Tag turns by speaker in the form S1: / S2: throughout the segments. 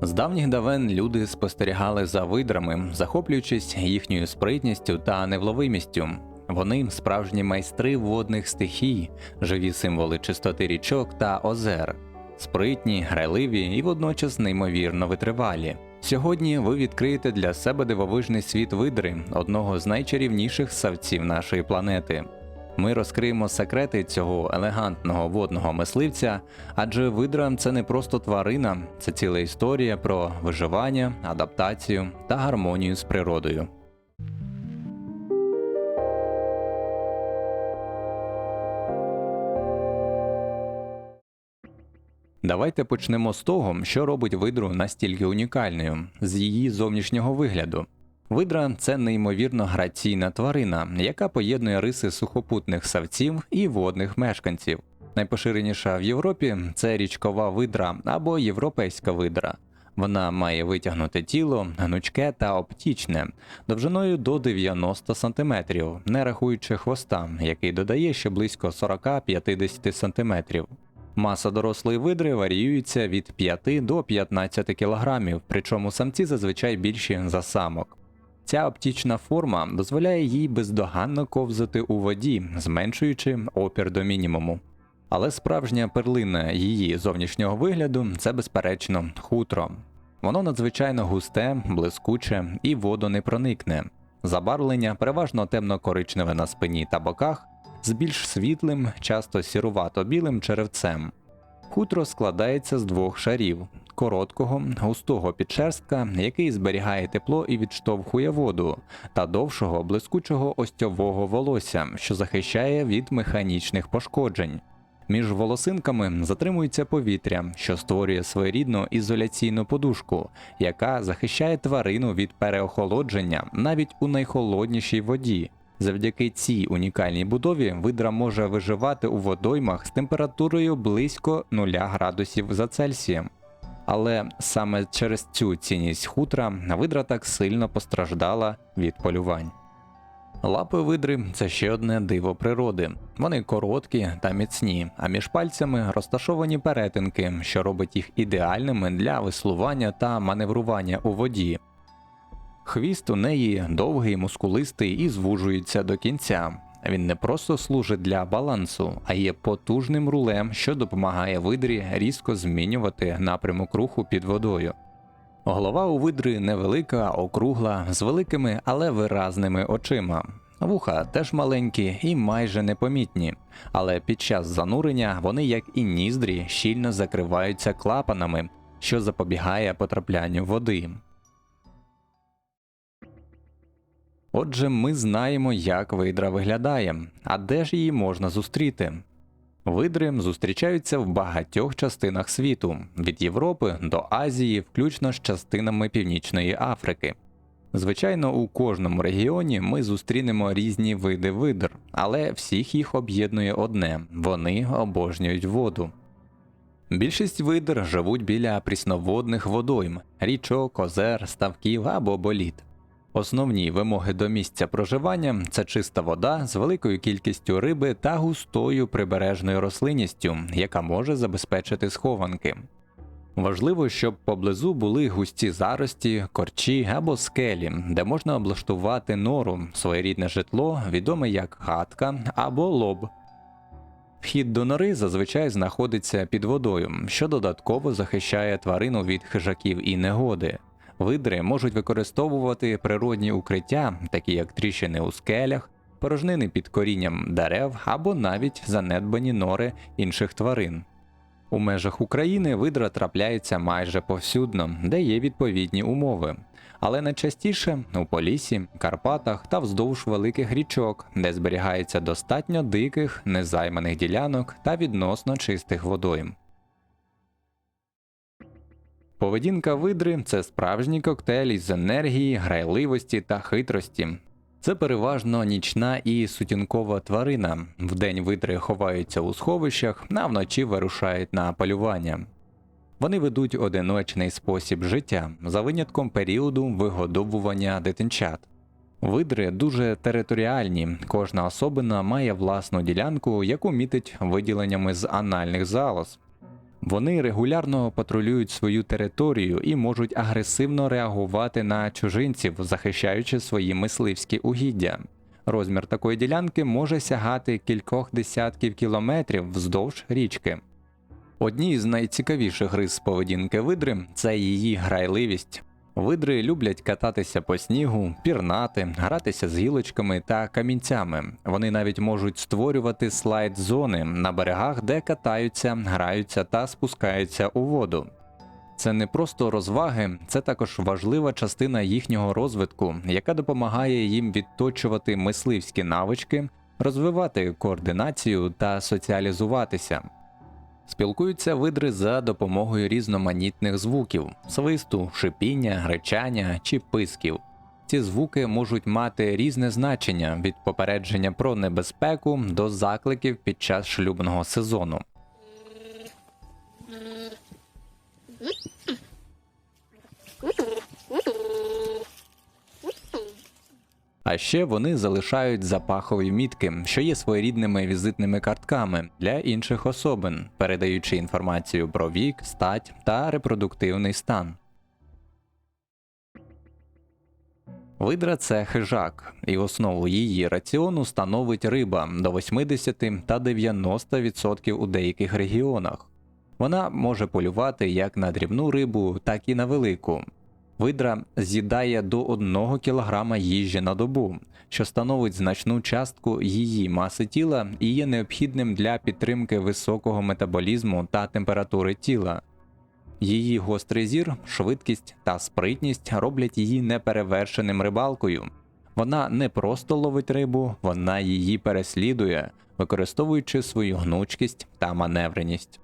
S1: З давніх давен люди спостерігали за видрами, захоплюючись їхньою спритністю та невловимістю. Вони – справжні майстри водних стихій, живі символи чистоти річок та озер. Спритні, грайливі і водночас неймовірно витривалі. Сьогодні ви відкриєте для себе дивовижний світ видри, одного з найчарівніших ссавців нашої планети. Ми розкриємо секрети цього елегантного водного мисливця, адже видра – це не просто тварина, це ціла історія про виживання, адаптацію та гармонію з природою. Давайте почнемо з того, що робить видру настільки унікальною – з її зовнішнього вигляду. Видра – це неймовірно граційна тварина, яка поєднує риси сухопутних ссавців і водних мешканців. Найпоширеніша в Європі – це річкова видра або європейська видра. Вона має витягнуте тіло, гнучке та оптічне, довжиною до 90 см, не рахуючи хвоста, який додає ще близько 40-50 см. Маса дорослої видри варіюється від 5 до 15 кг, причому самці зазвичай більші за самок. Ця оптічна форма дозволяє їй бездоганно ковзати у воді, зменшуючи опір до мінімуму. Але справжня перлина її зовнішнього вигляду – це, безперечно, хутро. Воно надзвичайно густе, блискуче і водонепроникне. Забарвлення переважно темно-коричневе на спині та боках, з більш світлим, часто сірувато-білим черевцем. Хутро складається з двох шарів – короткого, густого підшерстка, який зберігає тепло і відштовхує воду, та довшого, блискучого остьового волосся, що захищає від механічних пошкоджень. Між волосинками затримується повітря, що створює своєрідну ізоляційну подушку, яка захищає тварину від переохолодження навіть у найхолоднішій воді. Завдяки цій унікальній будові видра може виживати у водоймах з температурою близько 0 градусів за Цельсієм. Але саме через цю цінність хутра видра так сильно постраждала від полювань. Лапи видри – це ще одне диво природи. Вони короткі та міцні, а між пальцями розташовані перетинки, що робить їх ідеальними для веслування та маневрування у воді. Хвіст у неї довгий, мускулистий і звужується до кінця. Він не просто служить для балансу, а є потужним рулем, що допомагає видрі різко змінювати напрямок руху під водою. Голова у видри невелика, округла, з великими, але виразними очима. Вуха теж маленькі і майже непомітні, але під час занурення вони, як і ніздрі, щільно закриваються клапанами, що запобігає потраплянню води. Отже, ми знаємо, як видра виглядає, а де ж її можна зустріти? Видри зустрічаються в багатьох частинах світу, від Європи до Азії, включно з частинами Північної Африки. Звичайно, у кожному регіоні ми зустрінемо різні види видр, але всіх їх об'єднує одне – вони обожнюють воду. Більшість видр живуть біля прісноводних водойм – річок, озер, ставків або боліт. Основні вимоги до місця проживання – це чиста вода з великою кількістю риби та густою прибережною рослинністю, яка може забезпечити схованки. Важливо, щоб поблизу були густі зарості, корчі або скелі, де можна облаштувати нору, своєрідне житло, відоме як хатка або лоб. Вхід до нори зазвичай знаходиться під водою, що додатково захищає тварину від хижаків і негоди. Видри можуть використовувати природні укриття, такі як тріщини у скелях, порожнини під корінням дерев або навіть занедбані нори інших тварин. У межах України видра трапляється майже повсюдно, де є відповідні умови. Але найчастіше у Поліссі, Карпатах та вздовж великих річок, де зберігається достатньо диких, незайманих ділянок та відносно чистих водойм. Поведінка видри – це справжній коктейль із енергії, грайливості та хитрості. Це переважно нічна і сутінкова тварина. Вдень видри ховаються у сховищах, а вночі вирушають на полювання. Вони ведуть одиночний спосіб життя, за винятком періоду вигодовування дитинчат. Видри дуже територіальні, кожна особина має власну ділянку, яку мітить виділеннями з анальних залоз. Вони регулярно патрулюють свою територію і можуть агресивно реагувати на чужинців, захищаючи свої мисливські угіддя. Розмір такої ділянки може сягати кількох десятків кілометрів вздовж річки. Одні з найцікавіших рис поведінки видри – це її грайливість. Видри люблять кататися по снігу, пірнати, гратися з гілочками та камінцями. Вони навіть можуть створювати слайд-зони на берегах, де катаються, граються та спускаються у воду. Це не просто розваги, це також важлива частина їхнього розвитку, яка допомагає їм відточувати мисливські навички, розвивати координацію та соціалізуватися. Спілкуються видри за допомогою різноманітних звуків – свисту, шипіння, ричання чи писків. Ці звуки можуть мати різне значення – від попередження про небезпеку до закликів під час шлюбного сезону. А ще вони залишають запахові мітки, що є своєрідними візитними картками для інших особин, передаючи інформацію про вік, стать та репродуктивний стан. Видра – це хижак, і основу її раціону становить риба до 80 та 90% у деяких регіонах. Вона може полювати як на дрібну рибу, так і на велику. Видра з'їдає до 1 кг їжі на добу, що становить значну частку її маси тіла і є необхідним для підтримки високого метаболізму та температури тіла. Її гострий зір, швидкість та спритність роблять її неперевершеним рибалкою. Вона не просто ловить рибу, вона її переслідує, використовуючи свою гнучкість та маневреність.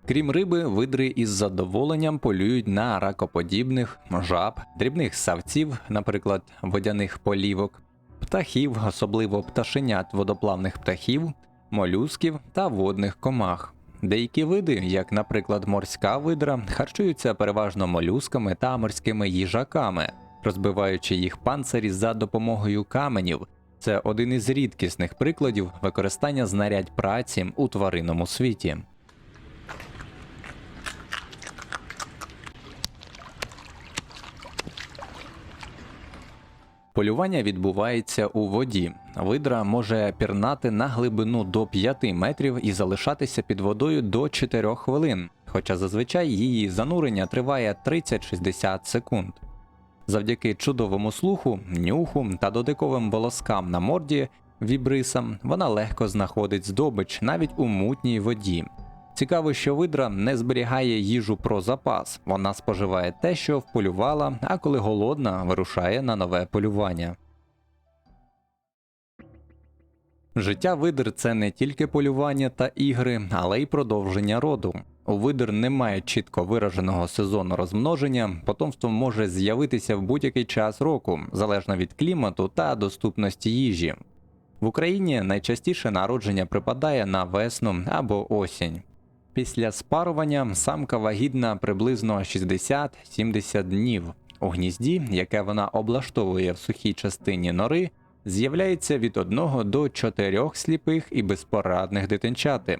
S1: Крім риби, видри із задоволенням полюють на ракоподібних, жаб, дрібних ссавців, наприклад, водяних полівок, птахів, особливо пташенят водоплавних птахів, молюсків та водних комах. Деякі види, як, наприклад, морська видра, харчуються переважно молюсками та морськими їжаками, розбиваючи їх панцирі за допомогою каменів. Це один із рідкісних прикладів використання знарядь праці у тваринному світі. Полювання відбувається у воді. Видра може пірнати на глибину до 5 метрів і залишатися під водою до 4 хвилин, хоча зазвичай її занурення триває 30-60 секунд. Завдяки чудовому слуху, нюху та додатковим волоскам на морді, вібрисам, вона легко знаходить здобич навіть у мутній воді. Цікаво, що видра не зберігає їжу про запас, вона споживає те, що вполювала, а коли голодна, вирушає на нове полювання. Життя видр – це не тільки полювання та ігри, але й продовження роду. У видр немає чітко вираженого сезону розмноження, потомство може з'явитися в будь-який час року, залежно від клімату та доступності їжі. В Україні найчастіше народження припадає на весну або осінь. Після спарування самка вагітна приблизно 60-70 днів. У гнізді, яке вона облаштовує в сухій частині нори, з'являється від 1 до 4 сліпих і безпорадних дитинчати.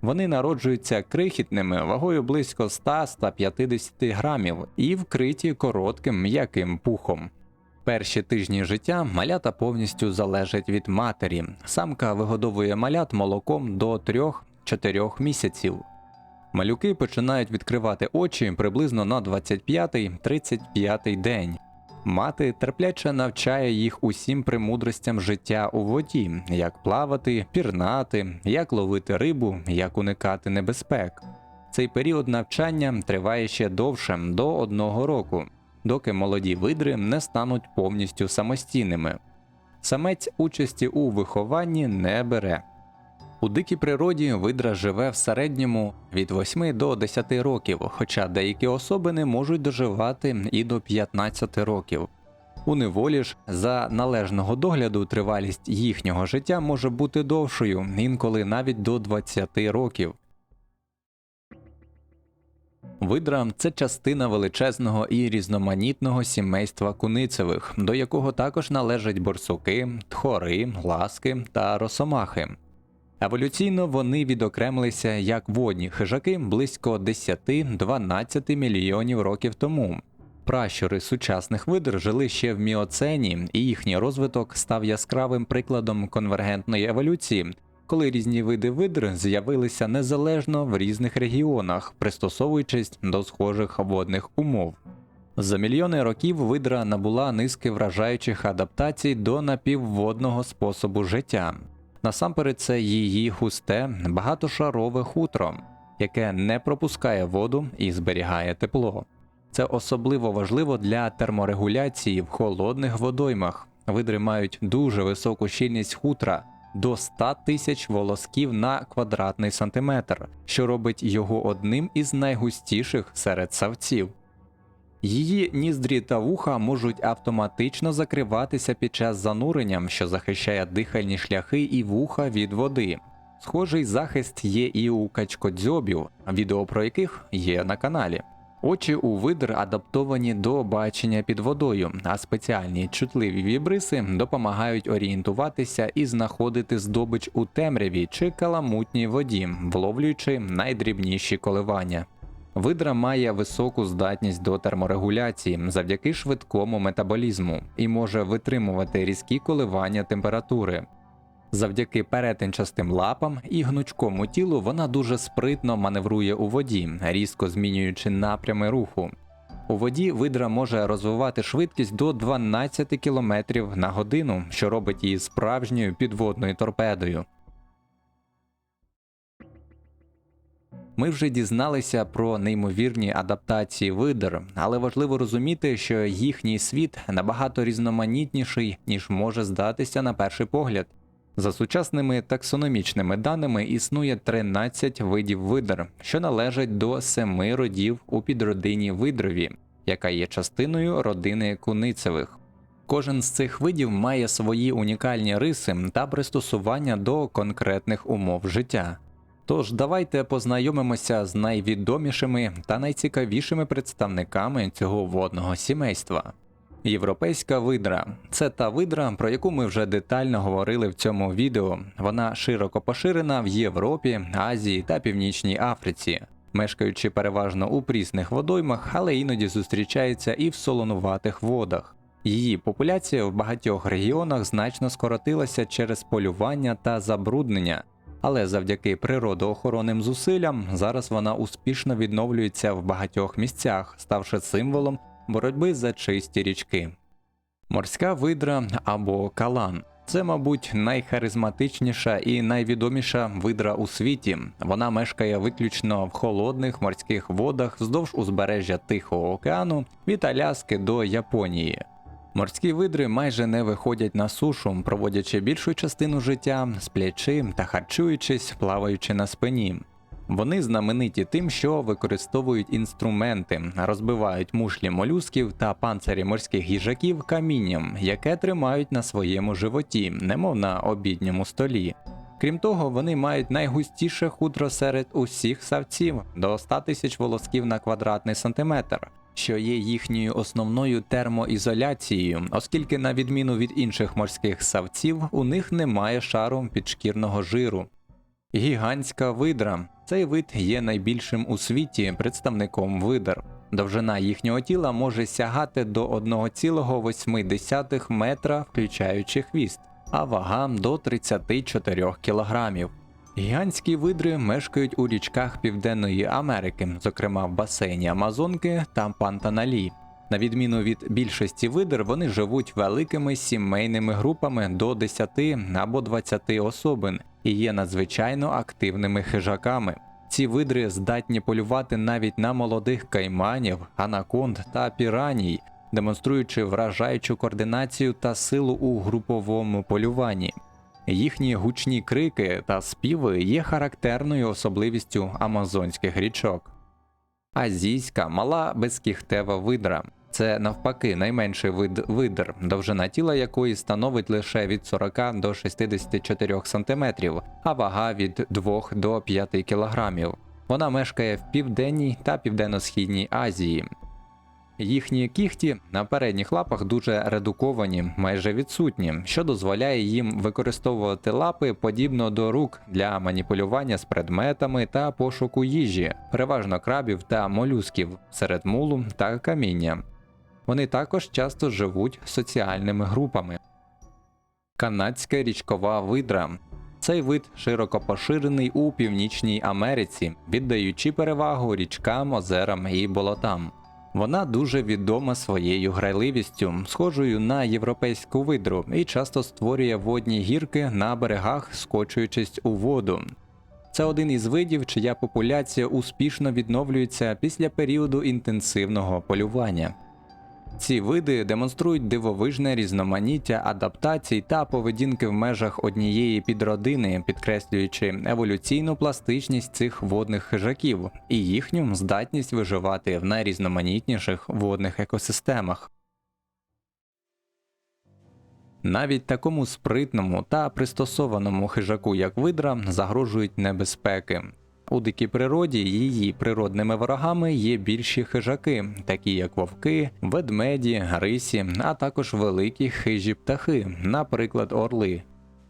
S1: Вони народжуються крихітними, вагою близько 100-150 грамів і вкриті коротким м'яким пухом. Перші тижні життя малята повністю залежать від матері. Самка вигодовує малят молоком до 3-4 місяців. Малюки починають відкривати очі приблизно на 25-35 день. Мати терпляче навчає їх усім премудростям життя у воді, як плавати, пірнати, як ловити рибу, як уникати небезпек. Цей період навчання триває ще довше, до 1 року, доки молоді видри не стануть повністю самостійними. Самець участі у вихованні не бере. У дикій природі видра живе в середньому від 8 до 10 років, хоча деякі особини можуть доживати і до 15 років. У неволі ж за належного догляду тривалість їхнього життя може бути довшою, інколи навіть до 20 років. Видра – це частина величезного і різноманітного сімейства куницевих, до якого також належать борсуки, тхори, ласки та росомахи. Еволюційно вони відокремилися як водні хижаки близько 10-12 мільйонів років тому. Пращури сучасних видр жили ще в міоцені, і їхній розвиток став яскравим прикладом конвергентної еволюції, коли різні види видр з'явилися незалежно в різних регіонах, пристосовуючись до схожих водних умов. За мільйони років видра набула низки вражаючих адаптацій до напівводного способу життя. Насамперед це її густе, багатошарове хутро, яке не пропускає воду і зберігає тепло. Це особливо важливо для терморегуляції в холодних водоймах. Видри мають дуже високу щільність хутра – до 100 тисяч волосків на квадратний сантиметр, що робить його одним із найгустіших серед савців. Її ніздрі та вуха можуть автоматично закриватися під час занурення, що захищає дихальні шляхи і вуха від води. Схожий захист є і у качкодзьобів, відео про яких є на каналі. Очі у видр адаптовані до бачення під водою, а спеціальні чутливі вібриси допомагають орієнтуватися і знаходити здобич у темряві чи каламутній воді, вловлюючи найдрібніші коливання. Видра має високу здатність до терморегуляції завдяки швидкому метаболізму і може витримувати різкі коливання температури. Завдяки перетинчастим лапам і гнучкому тілу вона дуже спритно маневрує у воді, різко змінюючи напрями руху. У воді видра може розвивати швидкість до 12 км на годину, що робить її справжньою підводною торпедою. Ми вже дізналися про неймовірні адаптації видр, але важливо розуміти, що їхній світ набагато різноманітніший, ніж може здатися на перший погляд. За сучасними таксономічними даними існує 13 видів видр, що належать до 7 родів у підродині видрові, яка є частиною родини куницевих. Кожен з цих видів має свої унікальні риси та пристосування до конкретних умов життя. Тож давайте познайомимося з найвідомішими та найцікавішими представниками цього водного сімейства. Європейська видра – це та видра, про яку ми вже детально говорили в цьому відео. Вона широко поширена в Європі, Азії та Північній Африці, мешкаючи переважно у прісних водоймах, але іноді зустрічається і в солонуватих водах. Її популяція в багатьох регіонах значно скоротилася через полювання та забруднення, але завдяки природоохоронним зусиллям зараз вона успішно відновлюється в багатьох місцях, ставши символом боротьби за чисті річки. Морська видра або калан – це, мабуть, найхаризматичніша і найвідоміша видра у світі. Вона мешкає виключно в холодних морських водах вздовж узбережжя Тихого океану від Аляски до Японії. Морські видри майже не виходять на сушу, проводячи більшу частину життя сплячи та харчуючись, плаваючи на спині. Вони знамениті тим, що використовують інструменти, розбивають мушлі молюсків та панцирі морських їжаків камінням, яке тримають на своєму животі, немов на обідньому столі. Крім того, вони мають найгустіше хутро серед усіх савців – до 100 тисяч волосків на квадратний сантиметр, що є їхньою основною термоізоляцією, оскільки на відміну від інших морських савців, у них немає шару підшкірного жиру. Гігантська видра – цей вид є найбільшим у світі представником видр. Довжина їхнього тіла може сягати до 1,8 метра, включаючи хвіст, а вага – до 34 кілограмів. Гігантські видри мешкають у річках Південної Америки, зокрема в басейні Амазонки та Пантаналі. На відміну від більшості видр, вони живуть великими сімейними групами до 10 або 20 особин і є надзвичайно активними хижаками. Ці видри здатні полювати навіть на молодих кайманів, анаконд та піраній, демонструючи вражаючу координацію та силу у груповому полюванні. Їхні гучні крики та співи є характерною особливістю амазонських річок. Азійська мала безкігтева видра – це навпаки найменший вид видр, довжина тіла якої становить лише від 40 до 64 см, а вага від 2 до 5 кг. Вона мешкає в Південній та Південно-Східній Азії. Їхні кігті на передніх лапах дуже редуковані, майже відсутні, що дозволяє їм використовувати лапи подібно до рук для маніпулювання з предметами та пошуку їжі, переважно крабів та молюсків, серед мулу та каміння. Вони також часто живуть соціальними групами. Канадська річкова видра. Цей вид широко поширений у Північній Америці, віддаючи перевагу річкам, озерам і болотам. Вона дуже відома своєю грайливістю, схожою на європейську видру, і часто створює водні гірки на берегах, скочуючись у воду. Це один із видів, чия популяція успішно відновлюється після періоду інтенсивного полювання. Ці види демонструють дивовижне різноманіття адаптацій та поведінки в межах однієї підродини, підкреслюючи еволюційну пластичність цих водних хижаків і їхню здатність виживати в найрізноманітніших водних екосистемах. Навіть такому спритному та пристосованому хижаку, як видра, загрожують небезпеки. У дикій природі її природними ворогами є більші хижаки, такі як вовки, ведмеді, рисі, а також великі хижі птахи, наприклад, орли.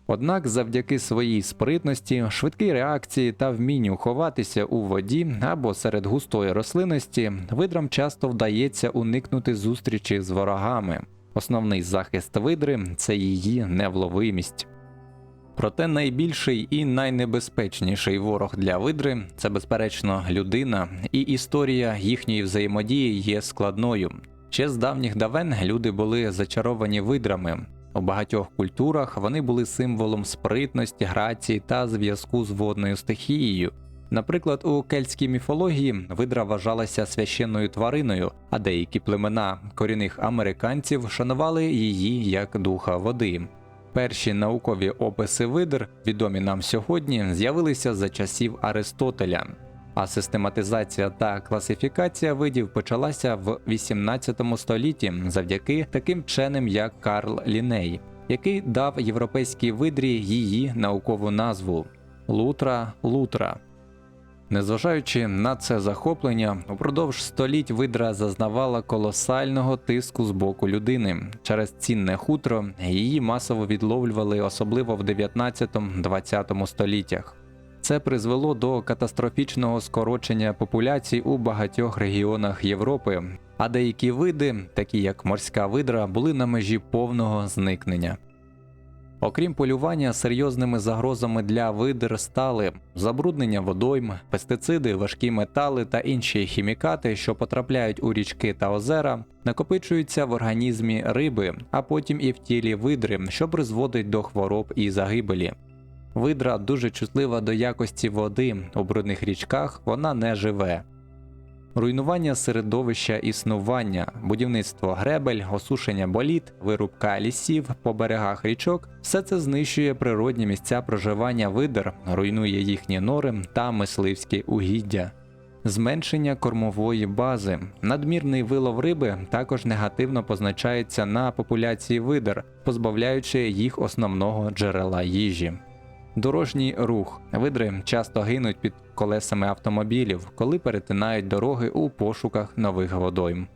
S1: Однак завдяки своїй спритності, швидкій реакції та вмінню ховатися у воді або серед густої рослинності, видрам часто вдається уникнути зустрічі з ворогами. Основний захист видри – це її невловимість. Проте найбільший і найнебезпечніший ворог для видри – це, безперечно, людина, і історія їхньої взаємодії є складною. Ще з давніх давен люди були зачаровані видрами. У багатьох культурах вони були символом спритності, грації та зв'язку з водною стихією. Наприклад, у кельтській міфології видра вважалася священною твариною, а деякі племена корінних американців шанували її як духа води. Перші наукові описи видр, відомі нам сьогодні, з'явилися за часів Аристотеля, а систематизація та класифікація видів почалася в 18 столітті завдяки таким вченим, як Карл Лінней, який дав європейській видрі її наукову назву – лутра лутра. Незважаючи на це захоплення, упродовж століть видра зазнавала колосального тиску з боку людини. Через цінне хутро її масово відловлювали, особливо в 19-20 століттях. Це призвело до катастрофічного скорочення популяцій у багатьох регіонах Європи, а деякі види, такі як морська видра, були на межі повного зникнення. Окрім полювання, серйозними загрозами для видр стали забруднення водойм, пестициди, важкі метали та інші хімікати, що потрапляють у річки та озера, накопичуються в організмі риби, а потім і в тілі видри, що призводить до хвороб і загибелі. Видра дуже чутлива до якості води, у брудних річках вона не живе. Руйнування середовища існування, будівництво гребель, осушення боліт, вирубка лісів по берегах річок – все це знищує природні місця проживання видр, руйнує їхні нори та мисливські угіддя. Зменшення кормової бази. Надмірний вилов риби також негативно позначається на популяції видр, позбавляючи їх основного джерела їжі. Дорожній рух. Видри часто гинуть під колесами автомобілів, коли перетинають дороги у пошуках нових водойм.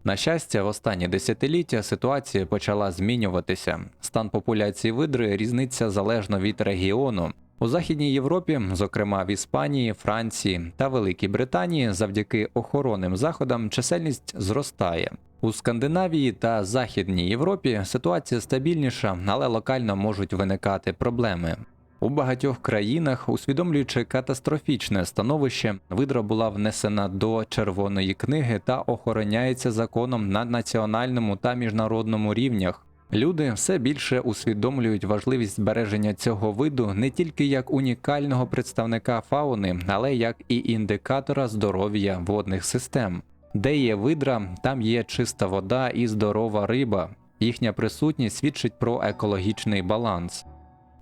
S1: На щастя, в останні десятиліття ситуація почала змінюватися. Стан популяції видри різниться залежно від регіону. У Західній Європі, зокрема в Іспанії, Франції та Великій Британії, завдяки охоронним заходам чисельність зростає. У Скандинавії та Західній Європі ситуація стабільніша, але локально можуть виникати проблеми. У багатьох країнах, усвідомлюючи катастрофічне становище, видра була внесена до Червоної книги та охороняється законом на національному та міжнародному рівнях. Люди все більше усвідомлюють важливість збереження цього виду не тільки як унікального представника фауни, але як і індикатора здоров'я водних систем. Де є видра, там є чиста вода і здорова риба. Їхня присутність свідчить про екологічний баланс.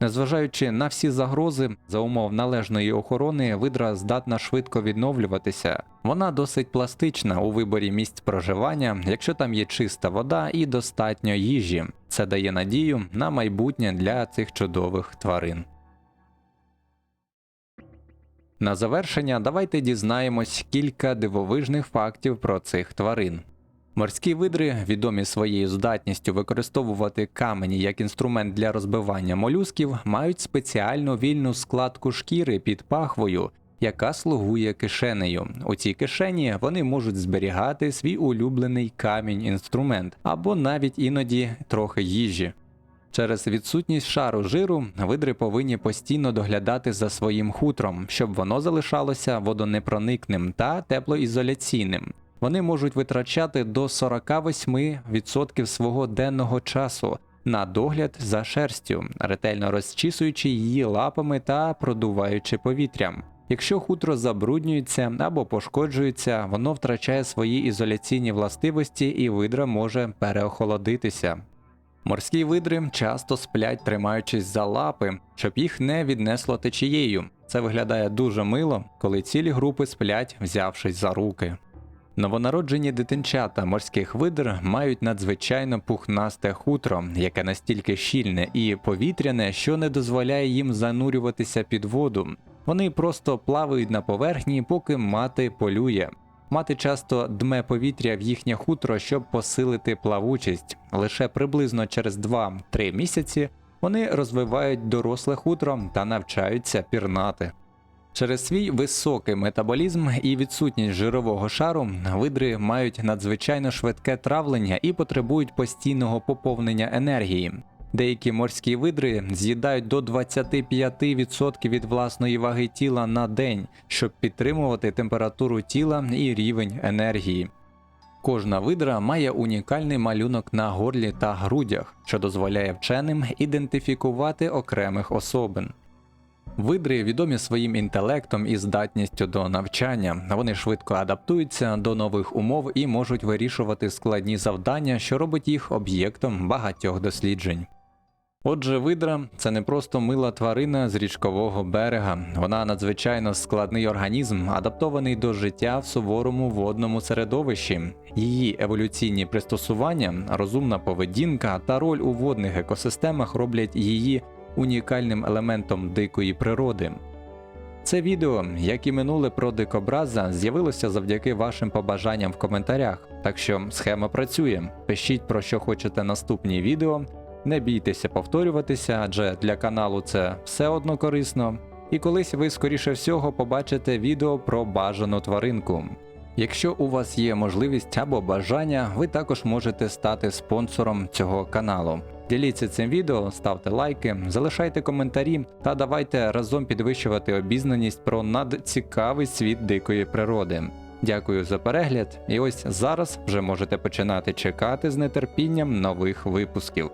S1: Незважаючи на всі загрози, за умов належної охорони видра здатна швидко відновлюватися. Вона досить пластична у виборі місць проживання, якщо там є чиста вода і достатньо їжі. Це дає надію на майбутнє для цих чудових тварин. На завершення давайте дізнаємось кілька дивовижних фактів про цих тварин. Морські видри, відомі своєю здатністю використовувати камені як інструмент для розбивання молюсків, мають спеціальну вільну складку шкіри під пахвою, яка слугує кишенею. У цій кишені вони можуть зберігати свій улюблений камінь-інструмент або навіть іноді трохи їжі. Через відсутність шару жиру видри повинні постійно доглядати за своїм хутром, щоб воно залишалося водонепроникним та теплоізоляційним. Вони можуть витрачати до 48% свого денного часу на догляд за шерстю, ретельно розчісуючи її лапами та продуваючи повітрям. Якщо хутро забруднюється або пошкоджується, воно втрачає свої ізоляційні властивості і видра може переохолодитися. Морські видри часто сплять, тримаючись за лапи, щоб їх не віднесло течією. Це виглядає дуже мило, коли цілі групи сплять, взявшись за руки. Новонароджені дитинчата морських видр мають надзвичайно пухнасте хутро, яке настільки щільне і повітряне, що не дозволяє їм занурюватися під воду. Вони просто плавають на поверхні, поки мати полює. Мати часто дме повітря в їхнє хутро, щоб посилити плавучість. Лише приблизно через 2-3 місяці вони розвивають доросле хутро та навчаються пірнати. Через свій високий метаболізм і відсутність жирового шару видри мають надзвичайно швидке травлення і потребують постійного поповнення енергії. Деякі морські видри з'їдають до 25% від власної ваги тіла на день, щоб підтримувати температуру тіла і рівень енергії. Кожна видра має унікальний малюнок на горлі та грудях, що дозволяє вченим ідентифікувати окремих особин. Видри відомі своїм інтелектом і здатністю до навчання. Вони швидко адаптуються до нових умов і можуть вирішувати складні завдання, що робить їх об'єктом багатьох досліджень. Отже, видра – це не просто мила тварина з річкового берега. Вона надзвичайно складний організм, адаптований до життя в суворому водному середовищі. Її еволюційні пристосування, розумна поведінка та роль у водних екосистемах роблять її унікальним елементом дикої природи. Це відео, як і минуле про дикобраза, з'явилося завдяки вашим побажанням в коментарях. Так що схема працює. Пишіть, про що хочете наступні відео. Не бійтеся повторюватися, адже для каналу це все одно корисно. І колись ви, скоріше всього, побачите відео про бажану тваринку. Якщо у вас є можливість або бажання, ви також можете стати спонсором цього каналу. Діліться цим відео, ставте лайки, залишайте коментарі та давайте разом підвищувати обізнаність про надцікавий світ дикої природи. Дякую за перегляд, і ось зараз вже можете починати чекати з нетерпінням нових випусків.